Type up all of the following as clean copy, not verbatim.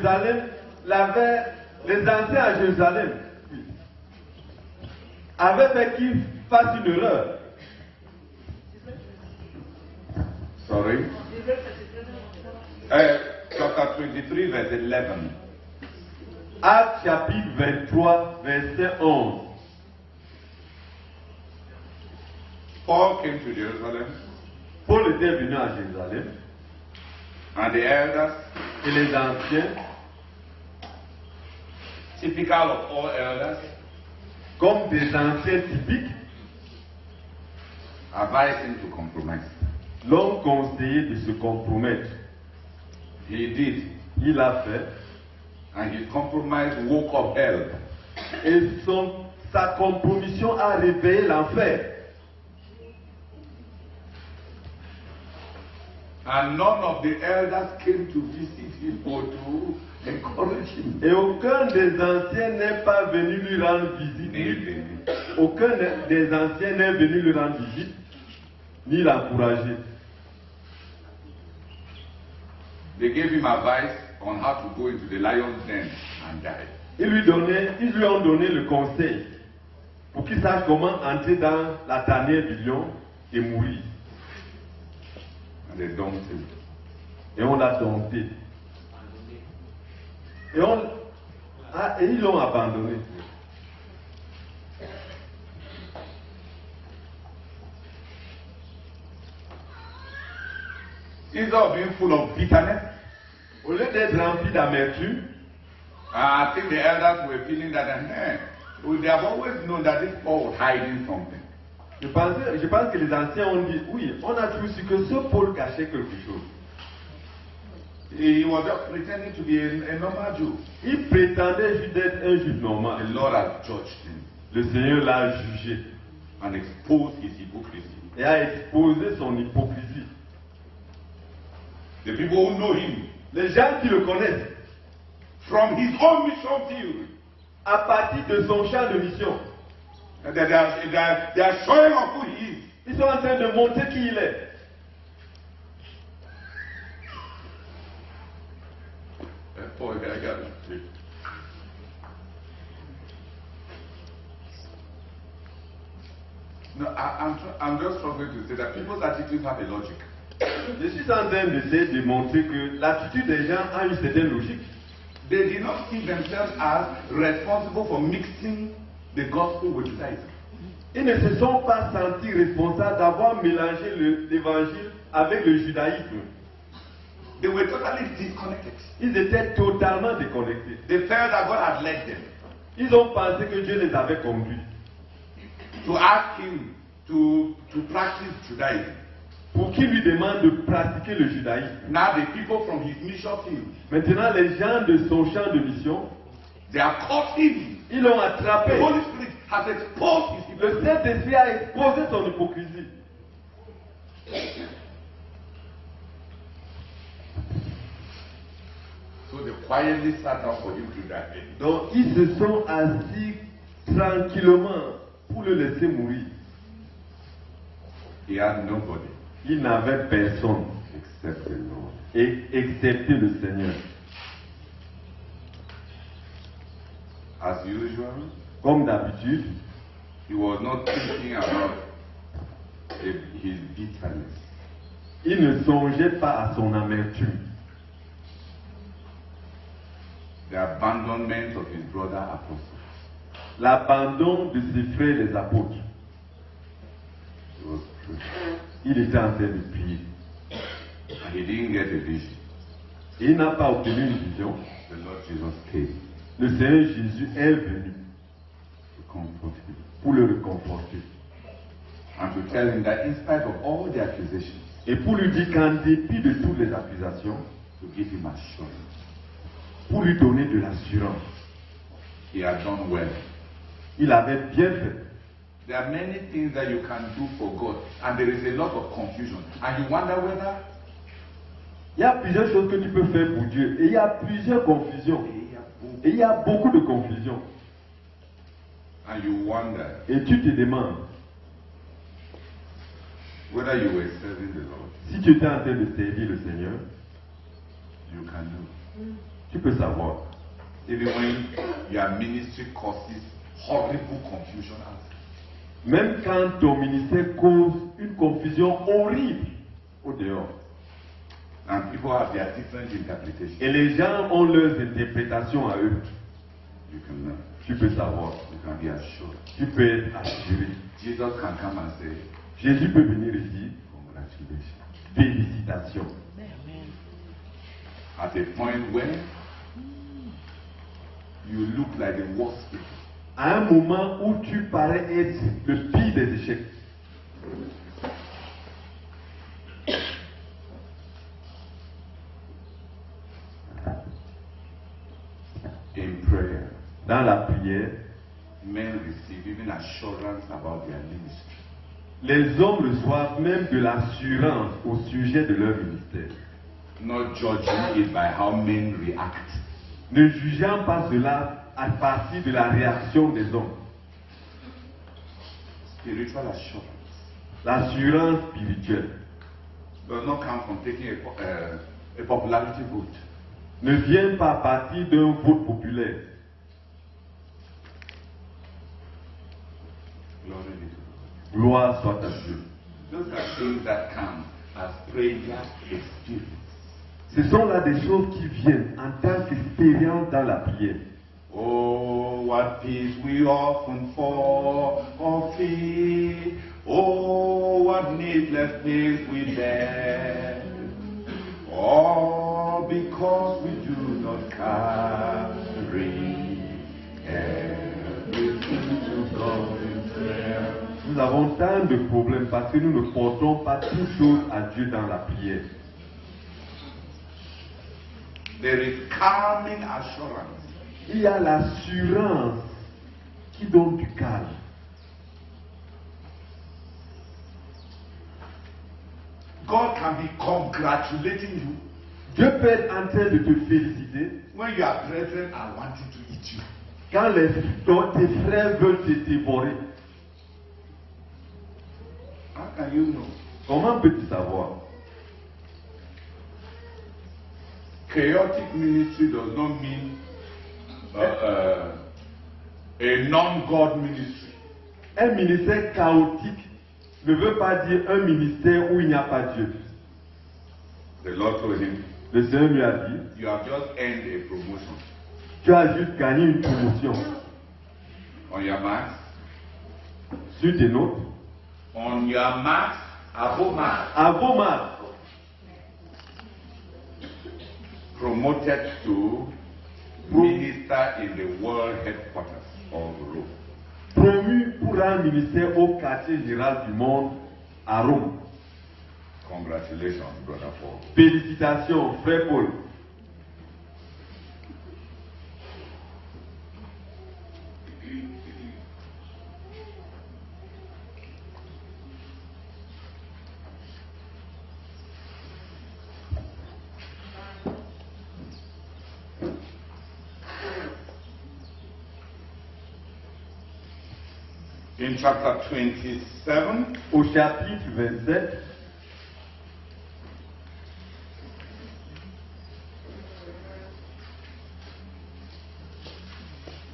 Jérusalem, les anciens à Jérusalem avaient fait qu'il fasse une erreur. Sorry. Chapter 23, verse 11. Actes chapitre 23, verset 11. Paul came to Jerusalem, Paul était venu à Jérusalem and the elders, et les anciens, typical of all elders, comme des anciens typiques, advised him to compromise. l'ont conseillé de se compromettre. He did, Il a fait, and his compromise woke up hell. et sa compromission a réveillé l'enfer. And none of the elders came to visit him or to encourage him. Et aucun des anciens n'est pas venu lui rendre visite. Aucun des anciens n'est venu lui rendre visite, ni l'encourager. They gave him advice on how to go into the lion's den and die. Ils lui ont donné le conseil pour qu'il sache comment entrer dans la tanière du lion et mourir. And they dumped him. Et on l'a dompté. Et ils l'ont abandonné. Instead of being full of bitterness, Au lieu d'être rempli d'amertume, I think the elders were feeling that they have always known that this Paul was hiding something. je pense que les anciens ont dit, oui, on a toujours su que ce Paul cachait quelque chose. He was just pretending to be a normal Jew. Il prétendait juste être un juif The normal. Lord has judged him Le Seigneur l'a jugé and exposed his hypocrisy. et a exposé son hypocrisie. The people who know him Les gens qui le connaissent, from his own mission field, à partir de son champ de mission, they are showing off who he is. ils sont en train de montrer qui il est. Paul, I got it. No, I'm just struggling to say that people's attitudes have a logic. Je suis en train d'essayer de montrer que l'attitude des gens a une certaine logique. They did not see themselves as responsible for mixing the gospel with Judaism. Ils ne se sont pas sentis responsables d'avoir mélangé l'évangile avec le judaïsme. They were totally disconnected. Ils étaient totalement déconnectés. They felt that God had led them Ils ont pensé que Dieu les avait conduits to ask him to practice Judaism. pour qu'il lui demande de pratiquer le judaïsme. Now the people from his mission field, Maintenant, les gens de son champ de mission, they are caught him. ils l'ont The attrapé. Holy Spirit has exposed his Le hypocrisy. Saint-Esprit a exposé son hypocrisie. So they quietly sat down for him to die. Donc, ils se sont assis tranquillement pour le laisser mourir. He had nobody Il n'avait personne, except the Lord. excepté le Seigneur. As usual, Comme d'habitude, he was not thinking about his bitterness. il ne songeait pas à son amertume. The abandonment of his brother apostles. L'abandon de ses frères les apôtres. He was praying. Il était en train de prier. And he didn't get a vision. Et il n'a pas obtenu une vision. The Lord Jesus came Le Seigneur Jésus est venu to comfort him pour le réconforter. and to tell him that in spite of all the accusations, Et pour lui dire qu'en dépit de toutes les accusations, to give him assurance. pour lui donner de l'assurance, He had done well. il avait bien fait. There are many things that you can do for God, and there is a lot of confusion. And you wonder whether Il y a plusieurs choses que tu peux faire pour Dieu. Et il y a plusieurs confusions. Et il y a beaucoup de confusion. and you wonder Et tu te demandes, whether you were serving the Lord. si tu étais en train de servir le Seigneur, You can know. Tu peux savoir. Even when your ministry causes horrible confusion outside. Même quand ton ministère cause une confusion horrible au dehors. And people have their different interpretations. Et les gens ont leurs interprétations à eux. You can know. Tu peux savoir. You can be assured. Tu peux être assuré. Jesus can come and say, Jésus peut venir ici. congratulations. Félicitations. At a point where you look like the worst people. À un moment où tu parais être le pire des échecs. In prayer, Dans la prière, men receive even assurance about their ministry. les hommes reçoivent même de l'assurance au sujet de leur ministère. Not judging it by how men react. Ne jugeant pas cela à partir de la réaction des hommes. Spiritual assurance L'assurance spirituelle does not come from taking a popularity vote. ne vient pas à partir d'un vote populaire. Glory be to God. Gloire soit à Dieu. Those are things that come as prayer experience. Ce sont là des choses qui viennent en tant qu'expérience dans la prière. Oh, what peace we often forfeit. Oh, what needless pains we bear. All because we do not carry everything to God in prayer. Nous avons tant de problèmes parce que nous ne portons pas toutes choses à Dieu dans la prière. There is calming assurance. Il y a l'assurance qui donne du calme. God can be congratulating you Dieu peut être en train de te féliciter when your brethren are wanting to eat you. quand tes frères veulent te dévorer. How can you know? Comment peux-tu savoir? Chaotic ministry does not mean a non-God ministry. Un ministère chaotique ne veut pas dire un ministère où il n'y a pas Dieu. The Lord told him, Le Seigneur lui a dit, you have just earned a promotion. tu as juste gagné une promotion. On your marks, Sur tes notes, on your marks, à vos marques, à vos marques, promoted to minister in the world headquarters of Rome. promu pour un ministère au quartier général du monde à Rome. Congratulations, brother Paul. Félicitations, frère Paul. In chapter 27, Au chapitre 27,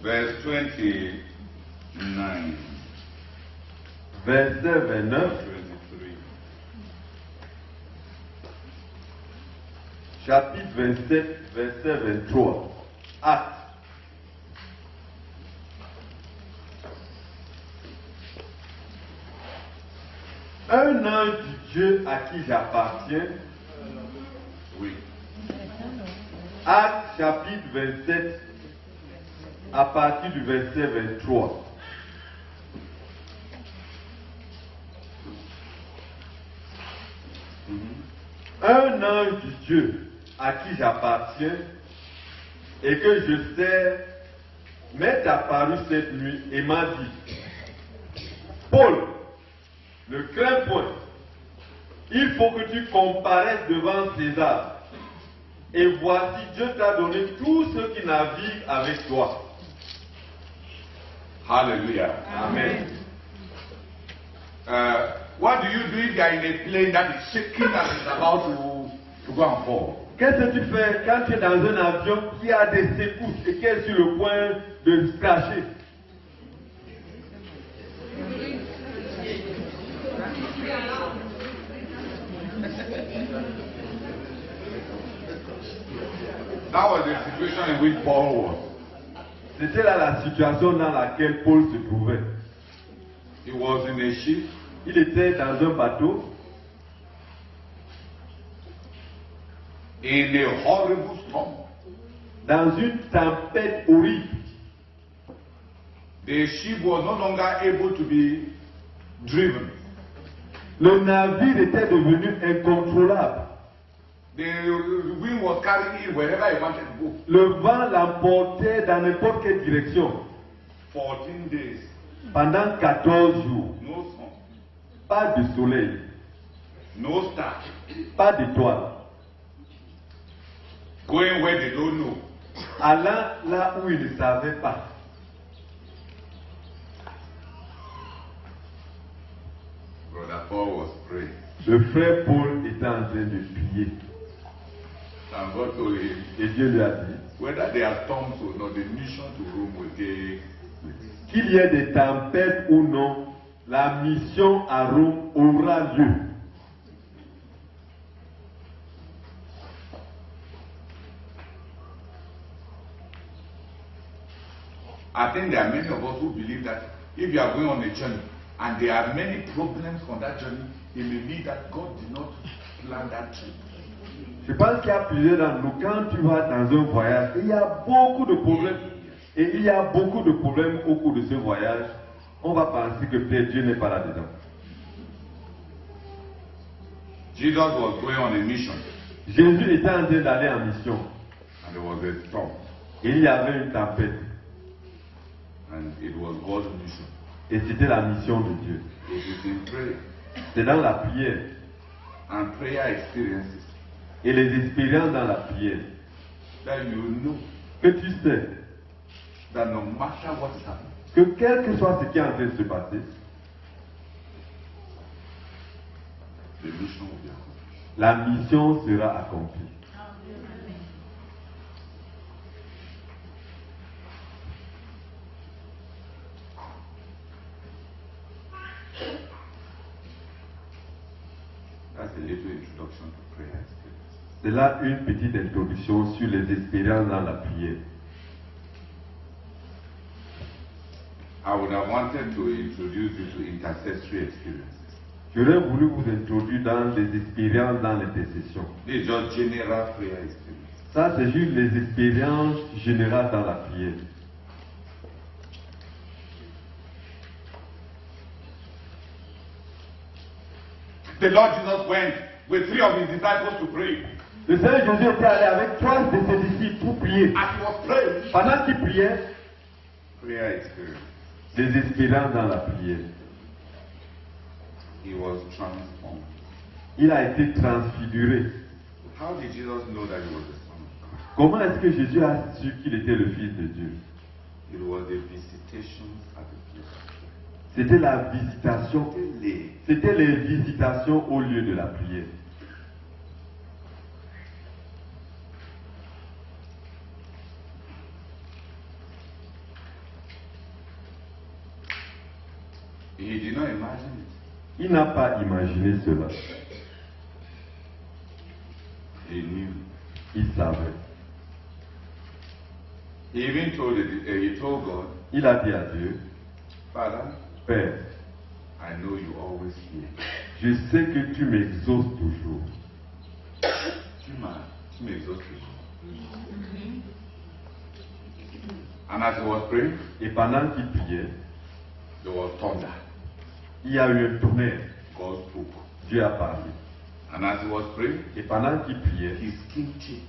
verse 29, verset 29, 23. chapitre 27, verset 23. Acte. Un ange du Dieu à qui j'appartiens, Oui. Acte chapitre 27, à partir du verset 23. Un ange du Dieu à qui j'appartiens et que je sers m'est apparu cette nuit et m'a dit, Paul, ne crains point, il faut que tu comparaisses devant César. Et voici, Dieu t'a donné tous ceux qui naviguent avec toi. Hallelujah. Amen. What do you do if you are in a plane that is shaking and is about to go and fall? Qu'est-ce que tu fais quand tu es dans un avion qui a des secousses et qui est sur le point de se cracher? That was the situation in which Paul was. C'était là la situation dans laquelle Paul se trouvait. He was in a ship. Il était dans un bateau, In a horrible storm. dans une tempête horrible. The ship was no longer able to be driven. Le navire était devenu incontrôlable. The wind was carrying it wherever it wanted to go. Le vent l'emportait dans n'importe quelle direction. 14 days. Pendant 14 jours, No sun. pas de soleil, No star. pas d'étoile. Going where they don't know. Allant là où il ne savait pas. Brother Paul was praying. Le frère Paul était en train de prier. And God told him, Et Dieu lui a dit whether there are storms or not, the mission to Rome will take place. qu'il y ait des tempêtes ou non, la mission à Rome aura lieu. I think there are many of us who believe that if you are going on a journey and there are many problems on that journey, it may be that God did not plan that trip. Je pense qu'il y a plusieurs d'entre nous, quand tu vas dans un voyage, il y a beaucoup de problèmes. Et il y a beaucoup de problèmes au cours de ce voyage. On va penser que peut-être Dieu n'est pas là-dedans. Jesus was going on a mission Jésus était en train d'aller en mission. and there was a storm Et il y avait une tempête. and it was God's mission. Et c'était la mission de Dieu. It is in prayer C'est dans la prière. and prayer experiences Et les expériences dans la prière. that you know Que tu sais that no matter what is happening, que quel que soit ce qui est en train de se passer, the mission will be accomplished. la mission sera accomplie. That's a little introduction to prayer experience. C'est là une petite introduction sur les expériences dans la prière. I would have wanted to introduce you to intercessory experiences. J'aurais voulu vous introduire dans les expériences dans l'intercession. This is just general prayer experience. Ça, c'est juste les expériences générales dans la prière. The Lord Jesus went with 3 of his disciples to pray. Le Seigneur Jésus était allé avec 3 de ses disciples pour prier. As he was praying, Pendant qu'il priait, prayer experience. les expériences dans la prière. He was transformed. Il a été transfiguré. How did Jesus know that he was the Son of God? Comment est-ce que Jésus a su qu'il était le Fils de Dieu? It was the visitations at the place of prayer. C'était la visitation. Les- C'était les visitations au lieu de la prière. He did not imagine it. Il n'a pas imaginé cela. He knew. Il savait. He even told he told God, Il a dit à Dieu, Father, Père, I know you always hear. je sais que tu m'exauces toujours. Tu m'exauces toujours. And as he was praying, Et pendant qu'il priait, there was thunder. il y a eu un tonnerre. God spoke. Dieu a parlé. And as he was praying, Et pendant qu'il priait, his skin changed.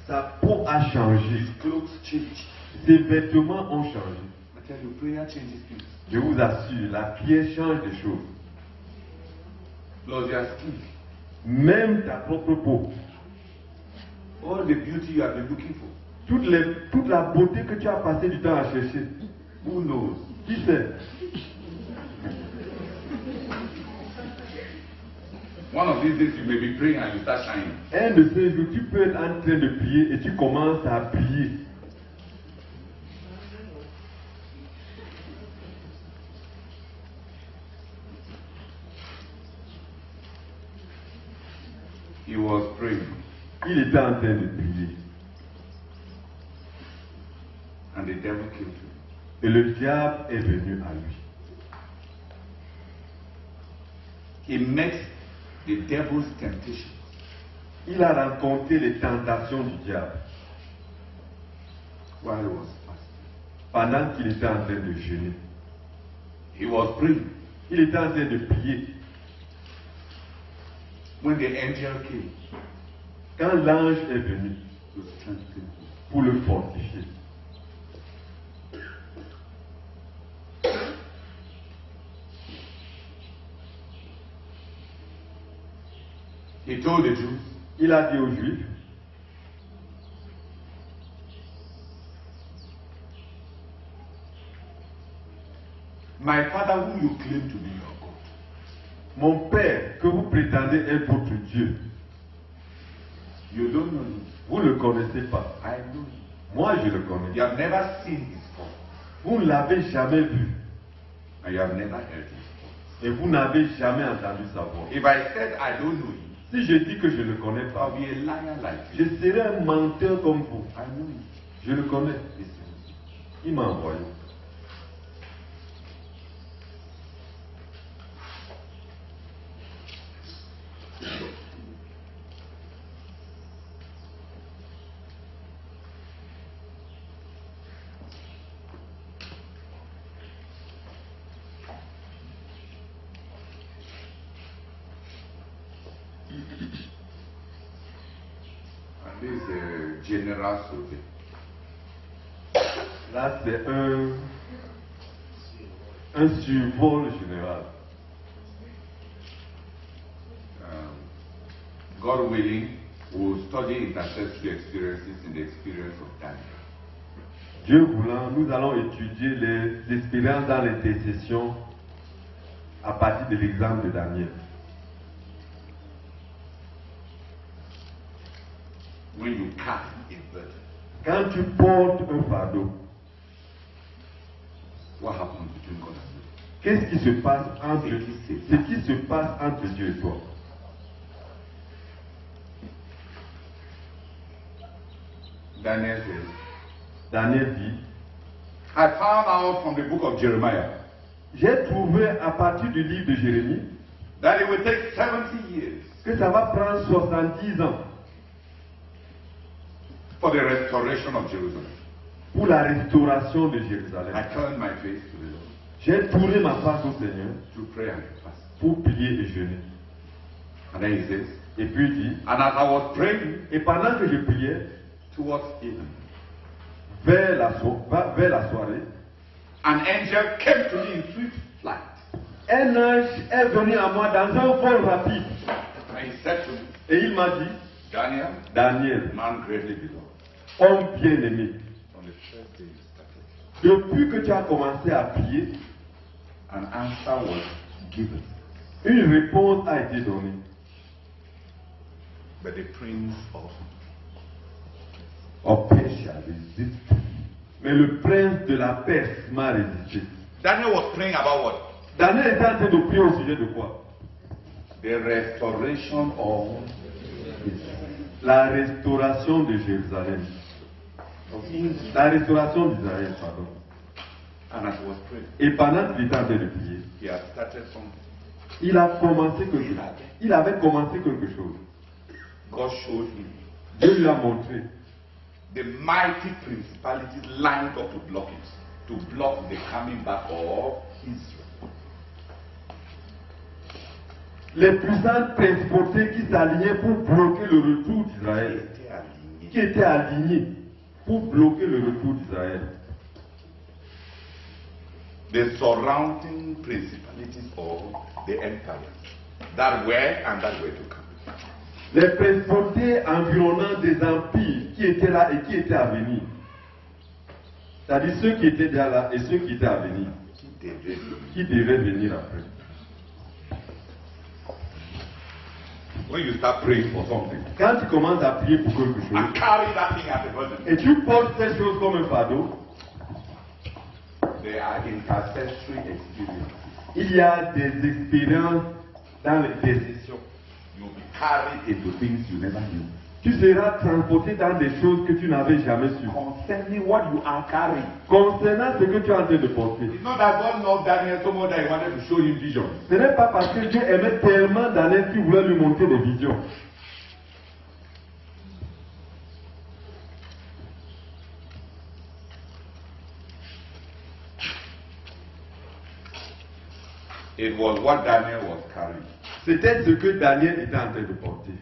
sa peau a changé. His clothes changed. Ses vêtements ont changé. I tell you, prayer changes things. Je vous assure, la prière change des choses. Plus your skin. Même ta propre peau. All the beauty you have been looking for. Toute la beauté que tu as passé du temps à chercher. Who knows? Qui sait? One of these days you may be praying and you start shining. Un de ces jours, tu peux être en train de prier et tu commences à briller. He was praying. Il était en train de prier. And the devil came to him. Et le diable est venu à lui. He met the devil's temptation. Il a rencontré les tentations du diable While he was fasting. pendant qu'il était en train de jeûner. He was praying. Il était en train de prier. When the angel came Quand l'ange est venu to strengthen him. pour le fortifier, He told the Jews, il a dit aux Juifs, my father whom you claim to be your God, mon père que vous prétendez être votre Dieu, you don't know him. vous ne le connaissez pas. I know him. Moi, je le You connais. have never seen his form, Vous ne l'avez jamais vu and you have never heard his voice. et vous n'avez jamais entendu sa voix. If I said I don't know him, Si je dis que je ne le connais I'll pas, be a liar like je you. serai un menteur comme vous. I know him. Je le connais. He says, Il m'a envoyé. and this is a general survey. Là, c'est un survol général. God willing, we'll study intercessory experiences in the experience of Daniel. Dieu voulant, nous allons étudier les expériences dans l'intercession à partir de l'exemple de Daniel. When you carry a burden, Quand tu portes un fardeau, what happens between God and you? qu'est-ce qui se passe entre ce qui se passe entre Dieu et toi? Daniel says, Daniel dit, I found out from the book of Jeremiah j'ai trouvé à partir du livre de Jérémie that it will take 70 years que ça va prendre 70 ans for the restoration of Jerusalem. pour la restauration de I Jérusalem. turned my face to the Lord J'ai tourné ma face au Seigneur to pray and fast. pour prier et jeûner. And then he says, Et puis il dit, and as I was praying et pendant que je priais, towards evening, vers la soirée, an angel came to me in swift flight. un ange est venu à moi dans un vol rapide. And he said to me, Et il m'a dit, Daniel, Daniel, man greatly beloved, homme bien-aimé, from the first day you started, depuis que tu as commencé à prier, an answer was given. une réponse a été donnée. But the prince Of Persia résiste. Mais le prince de la Perse m'a résisté. Daniel was praying about what? Daniel était en train de prier au sujet de quoi? The restoration of La restauration de Jérusalem. La restauration d'Israël, pardon. and as he was praying, Et pendant qu'il était en train de prier, he had started something. il a commencé quelque chose. Il avait commencé quelque chose. God showed him Dieu lui a montré the mighty principalities lined up to block it, to block the coming back of Israel. les puissantes principautés qui s'alignaient pour bloquer le retour d'Israël. Qui étaient alignés pour bloquer le retour d'Israël. The surrounding principalities of the empires that were and that were to come. Les principautés environnant des empires qui étaient là et qui étaient à venir. C'est-à-dire ceux qui étaient déjà là et ceux qui étaient à venir. Qui devaient venir après. When you start praying for something Quand tu commences à prier pour quelque chose, and carry that thing as a burden, et tu portes ces choses comme un fardeau, there are intercessory experiences. il y a des expériences dans les décisions. You'll be carried into things you never knew. Tu seras transporté dans des choses que tu n'avais jamais su. Concerning what you are carrying. Concernant ce que tu es en train de porter. It's not that God loved Daniel so much that he wanted to show him visions. Ce n'est pas parce que Dieu aimait tellement Daniel qu'il voulait lui montrer des visions. It was what Daniel was carrying. C'était ce que Daniel était en train de porter.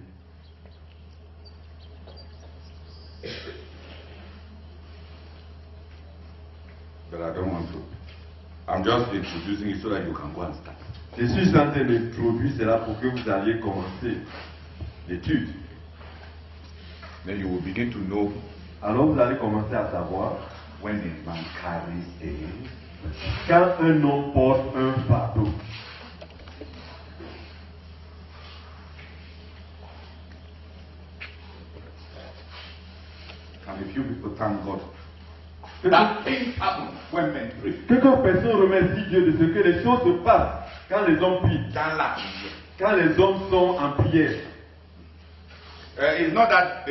But I don't want to. I'm just introducing it so that you can go and start. Je suis en train d'introduire cela pour que vous alliez commencer l'étude. Then you will begin to know Alors vous allez commencer à savoir when a man carries a. quand un homme porte un fardeau. And a few people thank God that things happen when men pray. Que personne remercie Dieu de ce que les choses se passent quand les hommes prient, Dans la quand les hommes sont en prière. It's not that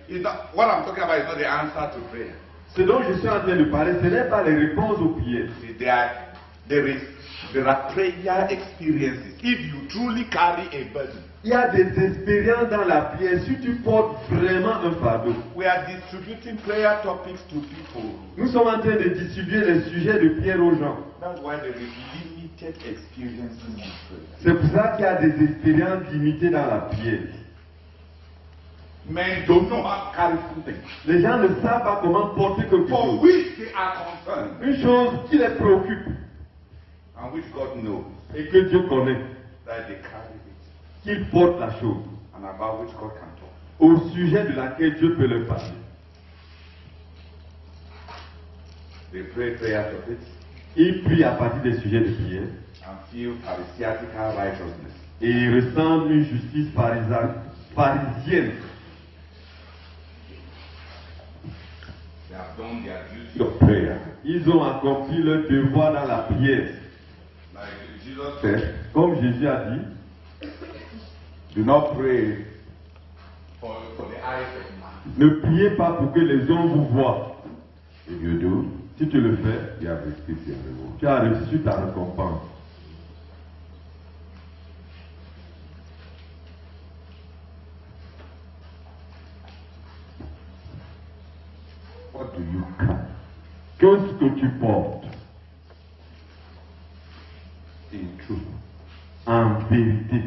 it's not, what I'm talking about is not the answer to prayer. Ce dont je suis en train de parler, ce n'est pas les réponses aux prières. There are prayer experiences. If you truly carry a burden, Il y a des expériences dans la prière. Si tu portes vraiment un fardeau, we are distributing prayer topics to people. nous sommes en train de distribuer les sujets de prière aux gens. That's why there is limited experience in prayer. C'est pour ça qu'il y a des expériences limitées dans la prière. Men don't know how to carry something Les gens ne savent pas comment porter quelque for chose. which they are concerned Une chose qui les préoccupe and which God knows et que Dieu connaît, that they carry it qu'ils portent la chose, and about which God can talk. au sujet de laquelle Dieu peut leur parler. They pray prayer topics Ils prient à partir des sujets de prière and feel pharisaical righteousness. et ils ressentent une justice pharisienne. They have done their duty of prayer. Ils ont accompli leur devoir dans la prière. Like Jesus said, Comme Jésus a dit, do not pray for the eyes of man. ne priez pas pour que les hommes vous voient. If you do, Si tu le fais, you have received your reward. tu as reçu ta récompense. What do you carry? Qu'est-ce que tu portes In truth, en vérité?